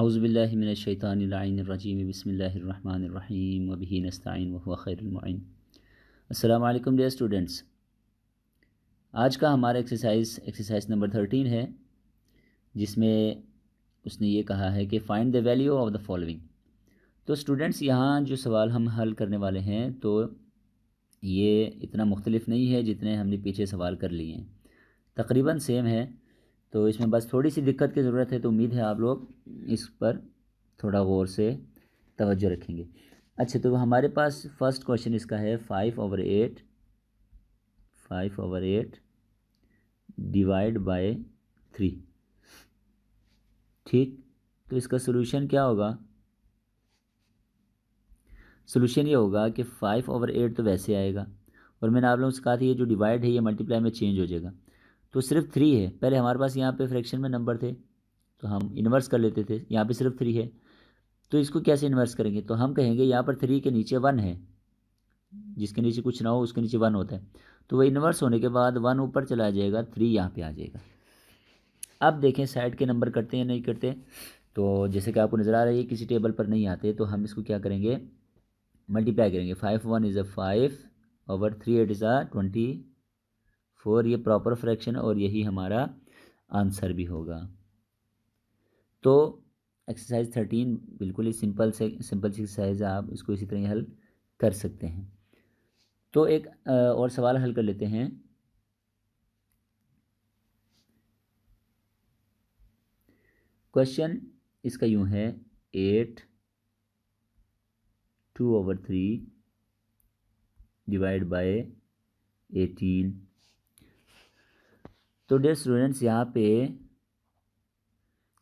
औज़ुबिल्लाहि मिनश्शैतानिर्रजीम बिस्मिल्लाहिर्रहमानिर्रहीम व बिही नस्तईन व हुवा खैरुल मुईन। अस्सलामु अलैकुम डियर स्टूडेंट्स। आज का हमारा एक्सरसाइज नंबर 13 है, जिसमें उसने ये कहा है कि find the value of the following. तो स्टूडेंट्स, यहाँ जो सवाल हम हल करने वाले हैं तो ये इतना मुख्तलिफ नहीं है जितने हमने पीछे सवाल कर लिए हैं, तकरीबन सेम है। तो इसमें बस थोड़ी सी दिक्कत की ज़रूरत है, तो उम्मीद है आप लोग इस पर थोड़ा गौर से तवज्जो रखेंगे। अच्छा, तो हमारे पास फर्स्ट क्वेश्चन इसका है 5/8 डिवाइड बाय 3। ठीक, तो इसका सोल्यूशन क्या होगा? सोल्यूशन ये होगा कि 5/8 तो वैसे आएगा, और मैंने आप लोगों से कहा था ये जो डिवाइड है ये मल्टीप्लाई में चेंज हो जाएगा। तो सिर्फ 3 है। पहले हमारे पास यहाँ पे फ्रैक्शन में नंबर थे तो हम इन्वर्स कर लेते थे, यहाँ पे सिर्फ 3 है। तो इसको कैसे इन्वर्स करेंगे? तो हम कहेंगे यहाँ पर 3 के नीचे 1 है, जिसके नीचे कुछ ना हो उसके नीचे 1 होता है, तो वह इन्वर्स होने के बाद 1 ऊपर चला जाएगा, 3 यहाँ पे आ जाएगा। अब देखें साइड के नंबर करते हैं नहीं करते। तो जैसे कि आपको नज़र आ रहा है ये किसी टेबल पर नहीं आते, तो हम इसको क्या करेंगे, मल्टीप्लाई करेंगे। 5 1 = 5/3 = 24। ये प्रॉपर फ्रैक्शन और यही हमारा आंसर भी होगा। तो एक्सरसाइज 13 बिल्कुल ही सिंपल सी एक्सरसाइज है, आप इसको इसी तरह हल कर सकते हैं। तो एक और सवाल हल कर लेते हैं। क्वेश्चन इसका यूं है 8 2/3 डिवाइड बाय 18। तो डियर स्टूडेंट्स, यहाँ पे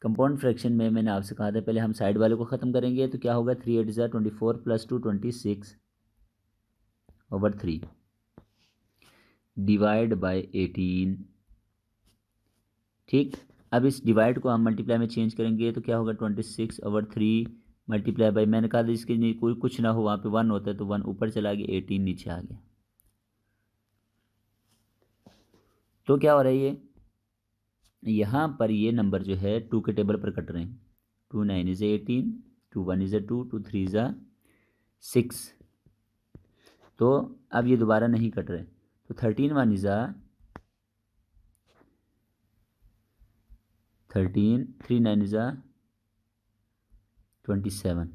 कंपाउंड फ्रैक्शन में मैंने आपसे कहा था पहले हम साइड वाले को ख़त्म करेंगे, तो क्या होगा 3 8 = 24 + 2 26/3 डिवाइड बाय 18। ठीक, अब इस डिवाइड को हम मल्टीप्लाई में चेंज करेंगे, तो क्या होगा 26/3 मल्टीप्लाई बाय, मैंने कहा था इसके कोई कुछ ना हो वहाँ पे 1 होता है, तो 1 ऊपर चला गया, 18 नीचे आ गया। तो क्या हो रहा है ये, यहाँ पर ये नंबर जो है 2 के टेबल पर कट रहे हैं। 2 9 = 18, 2 1 = 2, 2 3 = 6। तो अब ये दोबारा नहीं कट रहे, तो 13 1 = 13, 3 9 = 27।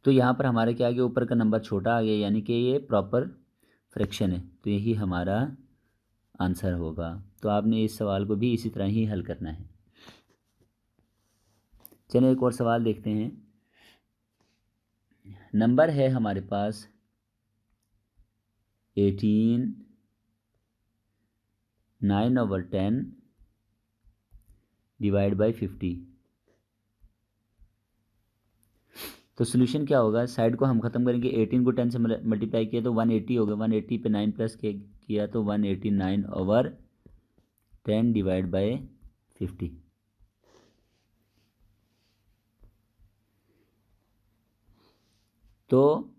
तो यहाँ पर हमारे क्या आ गया, ऊपर का नंबर छोटा आ गया, यानी कि ये प्रॉपर फ्रैक्शन है, तो यही हमारा आंसर होगा। तो आपने इस सवाल को भी इसी तरह ही हल करना है। चलिए एक और सवाल देखते हैं। नंबर है हमारे पास 18 9/10 डिवाइड बाय 50। तो सोल्यूशन क्या होगा? साइड को हम ख़त्म करेंगे, 18 को 10 से मल्टीप्लाई किया तो 180 हो गया, 180 पे 9 प्लस किया तो 189/10 डिवाइड बाय 50। तो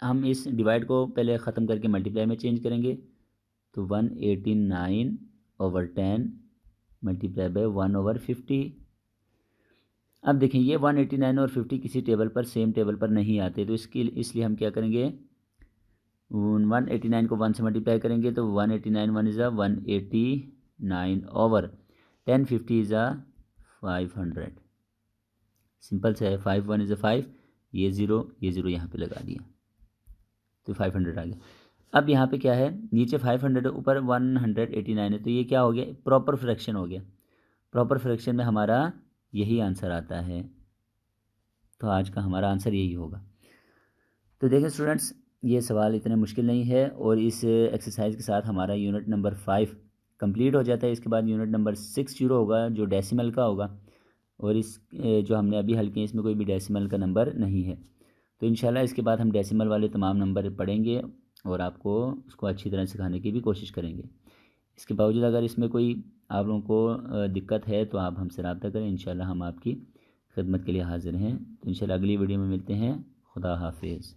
हम इस डिवाइड को पहले ख़त्म करके मल्टीप्लाई में चेंज करेंगे, तो 189/10 मल्टीप्लाई बाय 1/50। अब देखें ये 189 और 50 किसी टेबल पर सेम टेबल पर नहीं आते, तो इसलिए हम क्या करेंगे, 189 को 1 से मल्टीप्लाई करेंगे तो 189 1 = 189/10 50 = 500। सिंपल से है, 5 1 = 5, ये ज़ीरो यहाँ पे लगा दिया तो 500 आ गया। अब यहाँ पे क्या है, नीचे 500 ऊपर 189 है, तो ये क्या हो गया, प्रॉपर फ्रैक्शन हो गया। प्रॉपर फ्रैक्शन में हमारा यही आंसर आता है, तो आज का हमारा आंसर यही होगा। तो देखें स्टूडेंट्स, ये सवाल इतने मुश्किल नहीं है, और इस एक्सरसाइज के साथ हमारा यूनिट नंबर 5 कंप्लीट हो जाता है। इसके बाद यूनिट नंबर 6 शुरू होगा, जो डेसिमल का होगा, और इस जो हमने अभी हल किए इसमें कोई भी डेसिमल का नंबर नहीं है। तो इंशाल्लाह इसके बाद हम डेसिमल वाले तमाम नंबर पढ़ेंगे और आपको उसको अच्छी तरह सिखाने की भी कोशिश करेंगे। इसके बावजूद अगर इसमें कोई आप लोगों को दिक्कत है तो आप हमसे रब्ता करें, इंशाल्लाह हम आपकी खिदमत के लिए हाजिर हैं। तो इंशाल्लाह अगली वीडियो में मिलते हैं। खुदा हाफिज़।